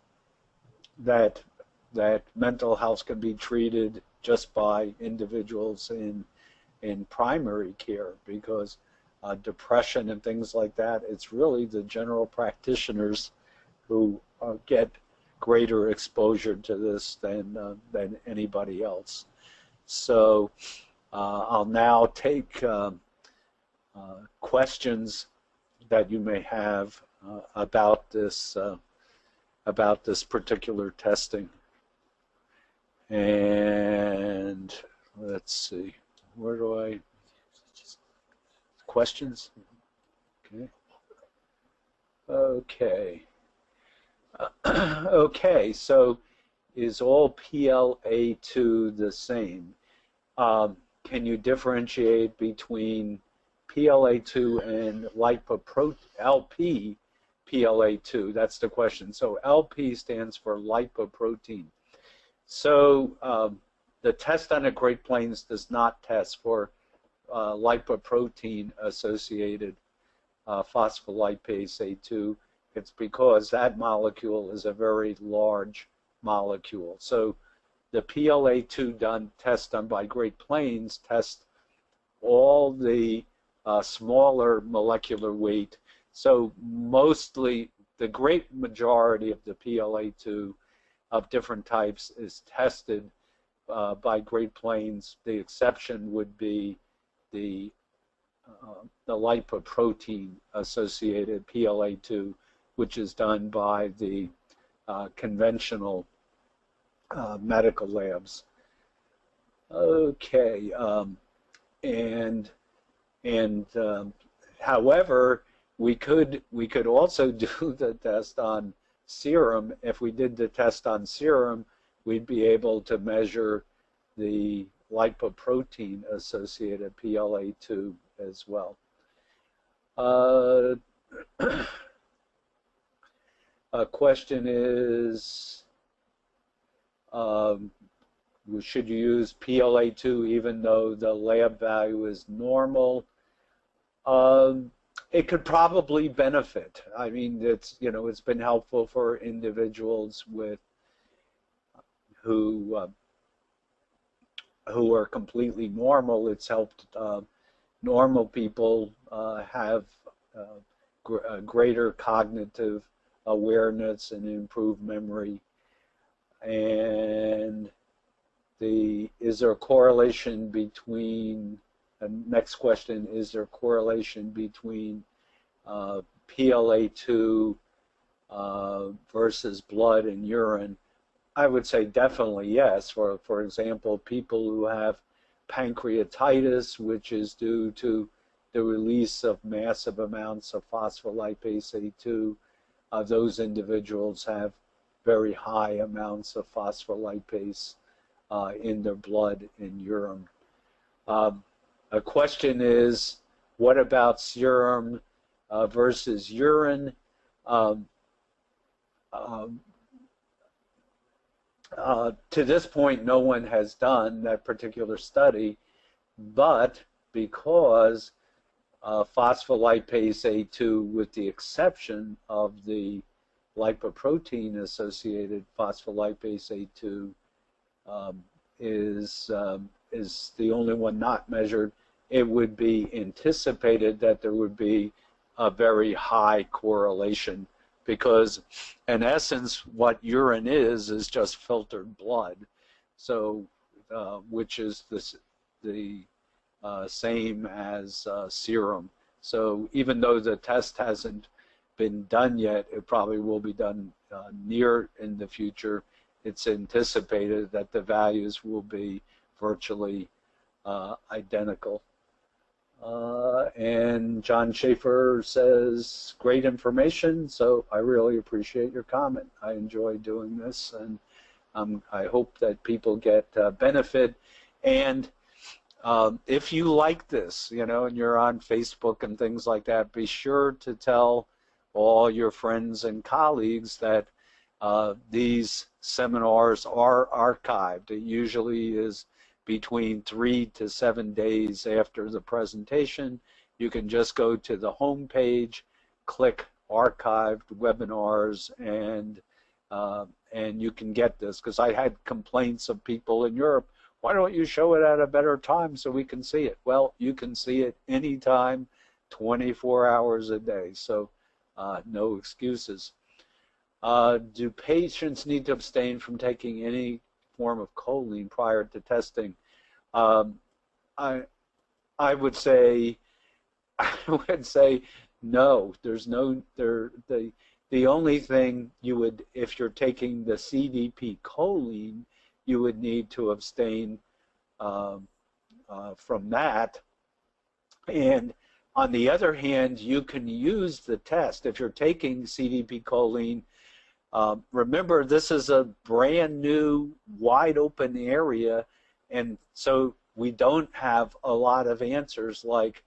that mental health can be treated just by individuals in primary care, because depression and things like that, it's really the general practitioners who get greater exposure to this than anybody else. So I'll now take questions that you may have about this particular testing. And let's see, where do I, questions? Okay. Okay. Okay, so is all PLA2 the same? Can you differentiate between PLA2 and LP PLA2? That's the question. So LP stands for lipoprotein. So the test on the Great Plains does not test for lipoprotein associated phospholipase A2. It's because that molecule is a very large molecule. So the PLA2 test done by Great Plains tests all the smaller molecular weight. So mostly the great majority of the PLA2 of different types is tested by Great Plains. The exception would be the lipoprotein associated PLA2, which is done by the conventional medical labs. Okay, however, we could also do the test on serum. If we did the test on serum, we'd be able to measure the lipoprotein associated PLA2 as well. A question is, should you use PLA2 even though the lab value is normal? It could probably benefit. I mean, it's been helpful for individuals who are completely normal. It's helped normal people have greater cognitive awareness and improved memory. And is there a correlation between, next question, is there a correlation between PLA2 versus blood and urine? I would say definitely yes. For example, people who have pancreatitis, which is due to the release of massive amounts of phospholipase A2, those individuals have very high amounts of phospholipase in their blood and urine. A question is, what about serum versus urine? To this point, no one has done that particular study, but because phospholipase A2, with the exception of the lipoprotein-associated phospholipase A2, is the only one not measured, it would be anticipated that there would be a very high correlation, because in essence what urine is just filtered blood, so which is the same as serum. So even though the test hasn't been done yet, it probably will be done near in the future. It's anticipated that the values will be virtually identical. And John Schaefer says, great information, so I really appreciate your comment. I enjoy doing this, and I hope that people get benefit. And if you like this, and you're on Facebook and things like that, be sure to tell all your friends and colleagues that These seminars are archived. It usually is between 3 to 7 days after the presentation. You can just go to the home page, click archived webinars, and you can get this, because I had complaints of people in Europe, why don't you show it at a better time so we can see it? Well, you can see it anytime, 24 hours a day, so no excuses. Do patients need to abstain from taking any form of choline prior to testing? I would say no. There's no the only thing you would, if you're taking the CDP choline, you would need to abstain from that. And on the other hand, you can use the test if you're taking CDP choline. Remember, this is a brand new, wide open area, and so we don't have a lot of answers like,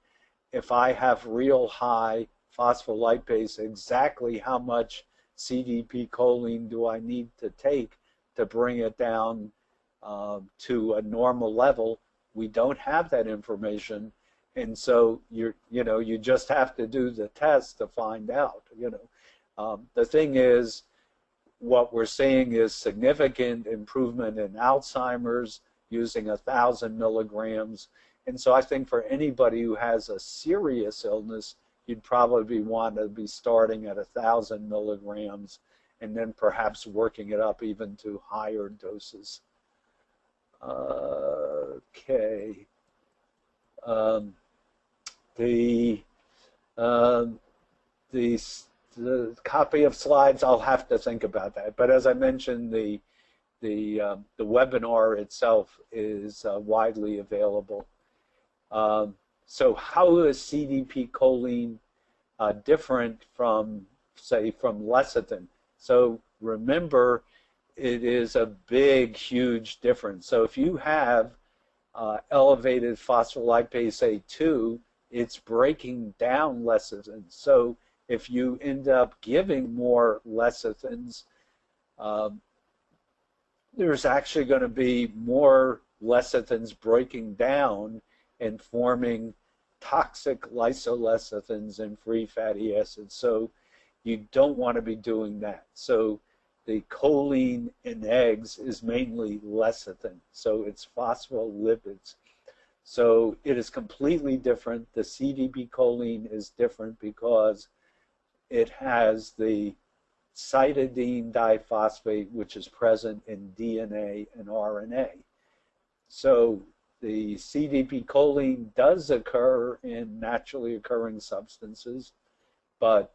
if I have real high phospholipase, exactly how much CDP choline do I need to take to bring it down to a normal level? We don't have that information, and so you just have to do the test to find out. The thing is, what we're seeing is significant improvement in Alzheimer's using 1,000 milligrams. And so I think for anybody who has a serious illness, you'd probably want to be starting at 1,000 milligrams and then perhaps working it up even to higher doses. Okay. The copy of slides, I'll have to think about that. But as I mentioned, the webinar itself is widely available. So how is CDP choline different from, say, from lecithin? So remember, it is a big, huge difference. So if you have elevated phospholipase A2, it's breaking down lecithin. So if you end up giving more lecithins, there's actually going to be more lecithins breaking down and forming toxic lysolecithins and free fatty acids. So you don't want to be doing that. So the choline in eggs is mainly lecithin, so it's phospholipids. So it is completely different. The CDP choline is different because it has the cytidine diphosphate, which is present in DNA and RNA. So the CDP choline does occur in naturally occurring substances, but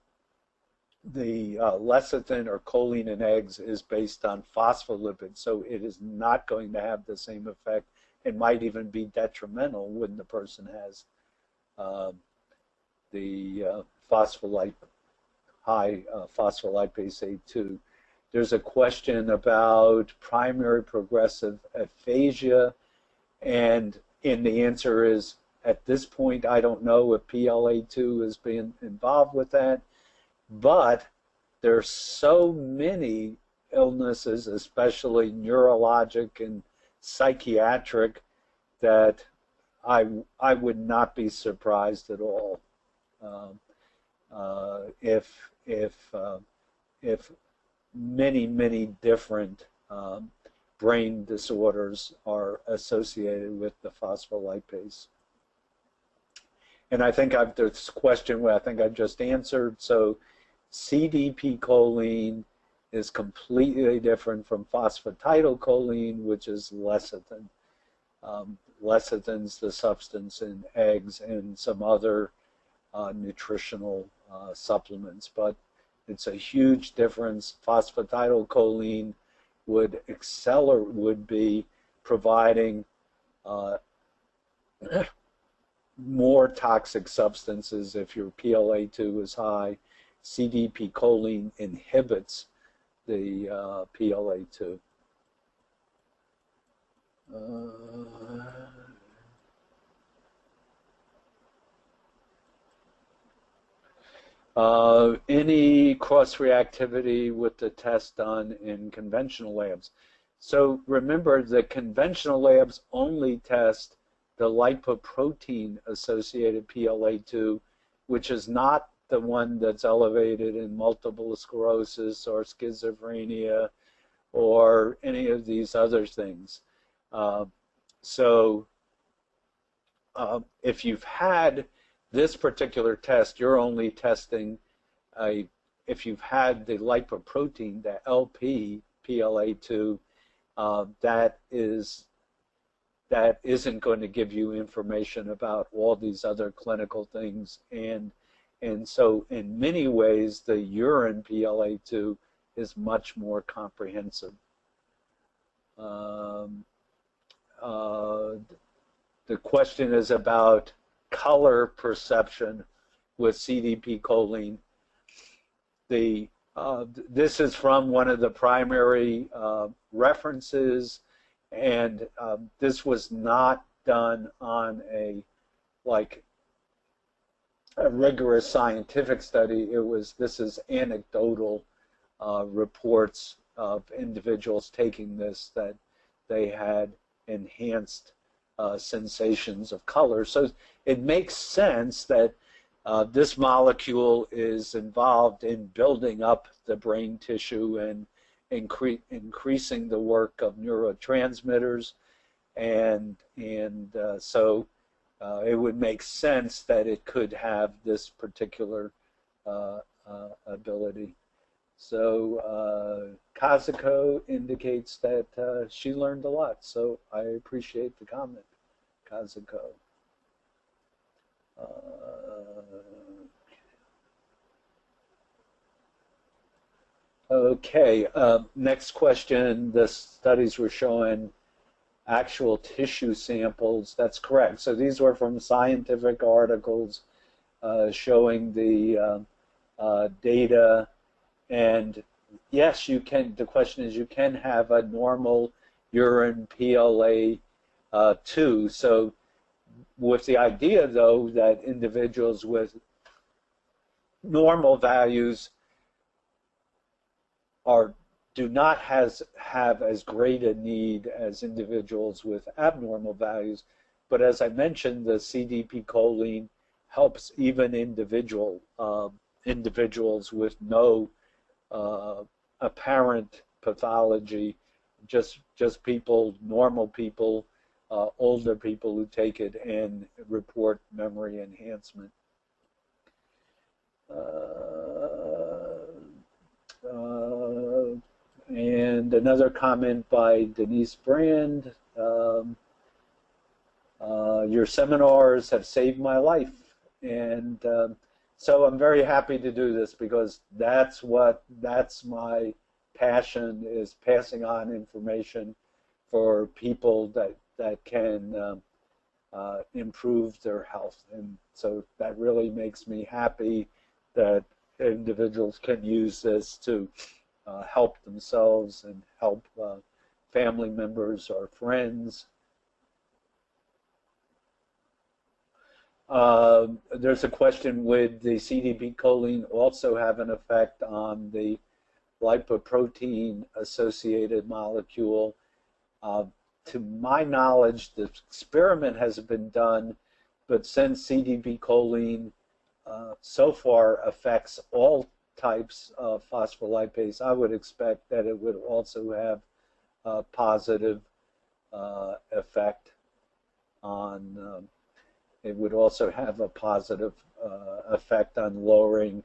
the lecithin or choline in eggs is based on phospholipids, so it is not going to have the same effect. It might even be detrimental when the person has the high phospholipase A2. There's a question about primary progressive aphasia, and the answer is, at this point, I don't know if PLA2 has been involved with that, but there's so many illnesses, especially neurologic and psychiatric, that I would not be surprised at all if many different brain disorders are associated with the phospholipase. And I think this question I think I just answered. So CDP choline is completely different from phosphatidylcholine, which is lecithin. Lecithin's the substance in eggs and some other nutritional supplements, but it's a huge difference. Phosphatidylcholine would be providing more toxic substances if your PLA2 is high. CDP choline inhibits the PLA2. Any cross-reactivity with the test done in conventional labs. So remember, the conventional labs only test the lipoprotein-associated PLA2, which is not the one that's elevated in multiple sclerosis or schizophrenia or any of these other things. If you've had this particular test, you're only testing if you've had the lipoprotein, the LP PLA2, that isn't going to give you information about all these other clinical things, and so in many ways the urine PLA2 is much more comprehensive. The question is about color perception with CDP choline. This is from one of the primary references, and this was not done on a rigorous scientific study. This is anecdotal reports of individuals taking this, that they had enhanced sensations of color. So it makes sense that this molecule is involved in building up the brain tissue and increasing the work of neurotransmitters, and so it would make sense that it could have this particular ability. So Kazuko indicates that she learned a lot, so I appreciate the comment, Kazuko. Okay, next question. The studies were showing actual tissue samples. That's correct. So these were from scientific articles showing the data. And yes, you can. The question is, you can have a normal urine PLA2. So with the idea, though, that individuals with normal values do not have as great a need as individuals with abnormal values. But as I mentioned, the CDP choline helps even individuals with no apparent pathology, just people, normal people, older people who take it and report memory enhancement. And another comment by Denise Brand, your seminars have saved my life. And so I'm very happy to do this, because that's my passion, is passing on information for people that can improve their health. And so that really makes me happy that individuals can use this to help themselves and help family members or friends. There's a question, would the CDP choline also have an effect on the lipoprotein associated molecule? To my knowledge, the experiment has been done, but since CDP choline so far affects all types of phospholipase, I would expect that it would also have a positive effect on it would also have a positive effect on lowering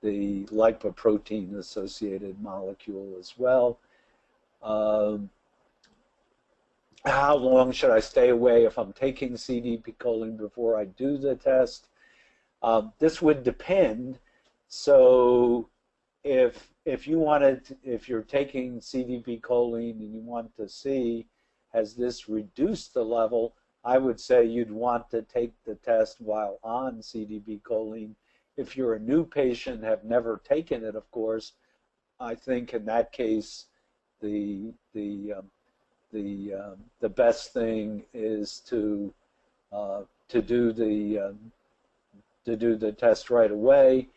the lipoprotein associated molecule as well. How long should I stay away if I'm taking CDP choline before I do the test? This would depend. So if you're taking CDP choline and you want to see, has this reduced the level, I would say you'd want to take the test while on CDP choline. If you're a new patient, have never taken it, of course, I think in that case the best thing is to do the test right away.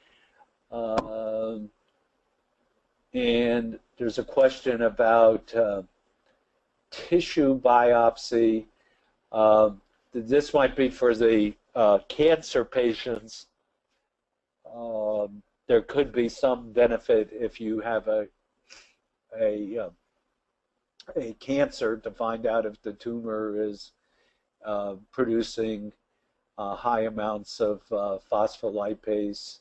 And there's a question about tissue biopsy. This might be for the cancer patients. There could be some benefit if you have a cancer to find out if the tumor is producing high amounts of phospholipase.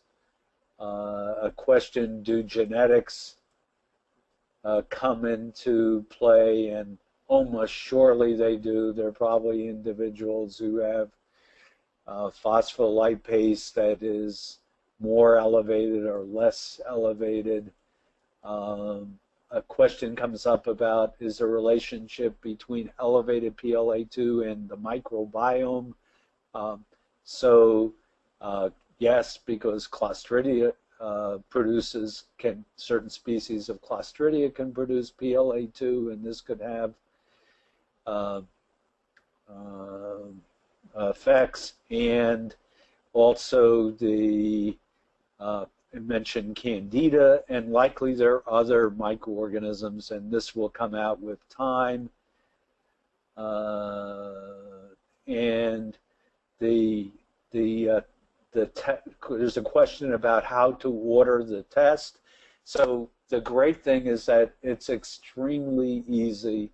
A question, do genetics come into play? And almost surely they do. There are probably individuals who have phospholipase that is more elevated or less elevated. A question comes up about, is there a relationship between elevated PLA2 and the microbiome? Yes, because Clostridia certain species of Clostridia can produce PLA2, and this could have effects. And also the mentioned Candida, and likely there are other microorganisms, and this will come out with time. And there's a question about how to order the test. So the great thing is that it's extremely easy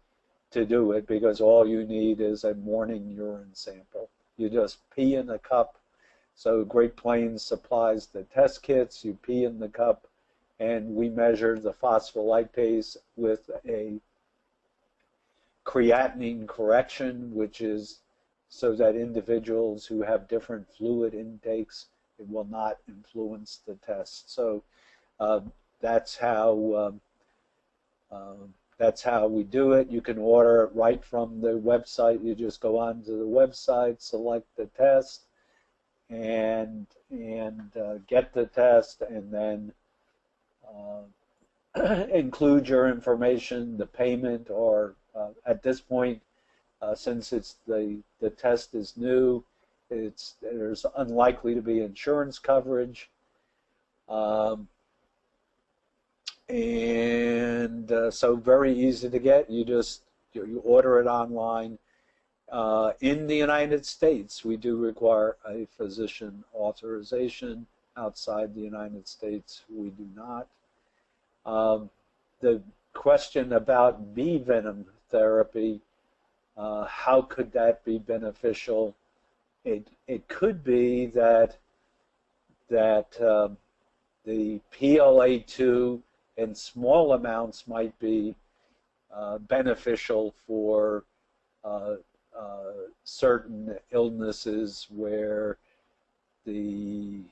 to do it, because all you need is a morning urine sample. You just pee in a cup. So Great Plains supplies the test kits. You pee in the cup, and we measure the phospholipase with a creatinine correction, which is so that individuals who have different fluid intakes, it will not influence the test. So that's how we do it. You can order it right from the website. You just go onto the website, select the test, and get the test, and then include your information, the payment, or at this point, since it's the test is new, there's unlikely to be insurance coverage, so very easy to get. You order it online. In the United States, we do require a physician authorization. Outside the United States, we do not. The question about bee venom therapy, how could that be beneficial? It could be that the PLA2 in small amounts might be beneficial for certain illnesses where you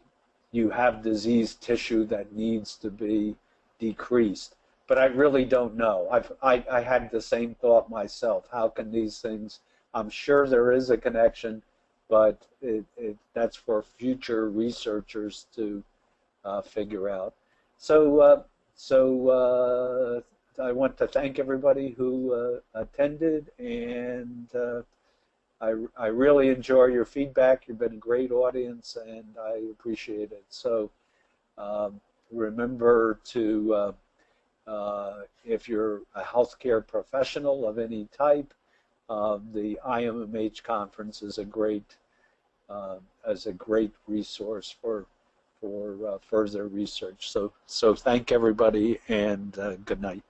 have diseased tissue that needs to be decreased. But I really don't know. I had the same thought myself. How can these things? I'm sure there is a connection, but that's for future researchers to figure out. So I want to thank everybody who attended, and I really enjoy your feedback. You've been a great audience, and I appreciate it. So remember to, if you're a healthcare professional of any type, the IMMH conference is a great resource for further research. So thank everybody, and good night.